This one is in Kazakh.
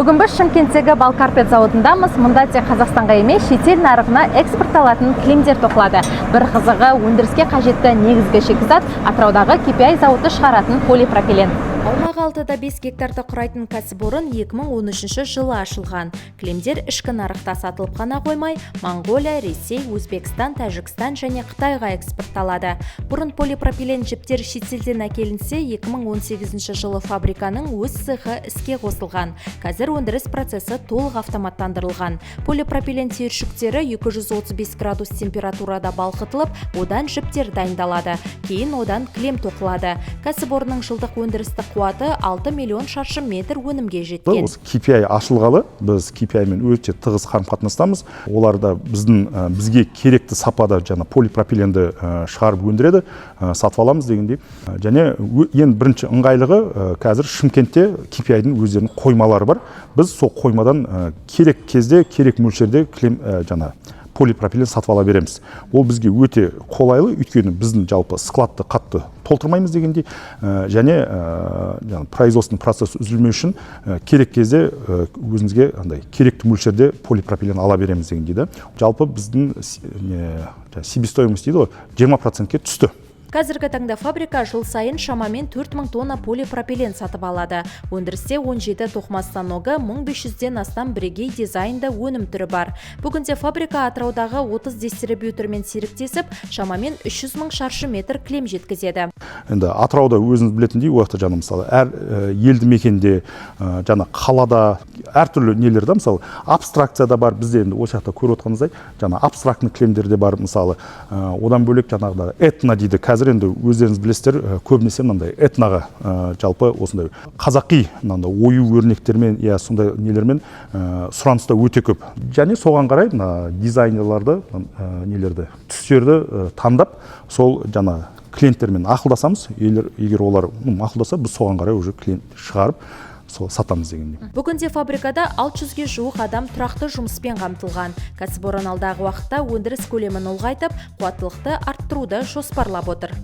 Бүгін біз Шымкенттегі Балкарпет зауытындамыз. Мұнда тек Қазақстанға емес, шетел нарығына экспортталатын кілемдер тоқылады. Бір қызығы, өндіріске қажетті негізгі шикізат Атыраудағы KPI зауыты шығаратын полипропилен. Аумағы 6-5 гектарды құрайтын кәсіпорын 2013 жылы ашылған. Кілемдер ішкі нарықта сатылып қана қоймай, Монғолия, Ресей, Өзбекстан, Тәжікстан және Қытайға экспортталады. Бұрын полипропилен жіптер шетелден әкелінсе, 2018 жылы фабриканың өз цехы іске қосылған. Қазір өндіріс процесі толық автоматтандырылған. Полипропилен түйіршіктері 235 градус температурада балқытылып, одан жіптер дайындалады. Кейін одан кілем тоқылады. Кәсіпорынның жылдық өндірістік қуаты 6 миллион шаршы метр өнімге жеткен. KPI ашылғалы, біз KPI мен өте тығыз қарым-қатынастамыз. Оларда бізге керекті сапада полипропиленді шығарып өндіреді, сатып аламыз дегендей. Және ең бірінші ыңғайлығы қазір Шымкентте KPI-дің өздерінің қоймалары бар. Біз сол қоймадан керек кезде, керек мөлшерде кілем полипропилен сатып ала береміз. Ол бізге өте қолайлы, өйткені біздің жалпы складты қатты толтырмаймыз дегендей, және производственный процесс үзілмеу үшін керек кезде өзімізге керекті мөлшерде полипропилен ала береміз дегендей. Жалпы біздің себестоимость дейді ғой, 20%-ке түсті. Қазіргі таңда фабрика жыл сайын шамамен 4000 тонна полипропилен сатып алады. Өндірісте 17 тоқыма станогы, 1500-ден астам бірегей дизайнда өнім түрі бар. Бүгінде фабрика Атыраудағы 30 дистрибьютормен серіктесіп, шамамен 300 мың шаршы метр кілем жеткізеді. Енді Атырауда өзіңіз білетіндей, уақытта мысалы әр елді мекенде, қалада әртүрлі нелерде, мысалы абстракцияда бар, бізде енді осы жақта көріп отырғанымыздай, абстрактный кілемдерде бар, мысалы одан бөлек этно дейді. Қазір енді өздеріңіз білесіздер, көбінесе мынандай этноға жалпы осындай қазақи ою өрнектермен, сондай нелермен сұраныста өте көп. Және соған қарай дизайнерларды, түстерді таңдап, сол клиенттермен ақылдасамыз. Егер олар ақылдаса, біз соған қарай уже клиент шығарып сатамыз дегендей. Бүгінде фабрикада 600-ге жуық адам тұрақты жұмыспен қамтылған. Кәсіпорын алдағы уақытта өндіріс көлемін ұлғайтып, қуаттылықты арттыруды жоспарлап отыр.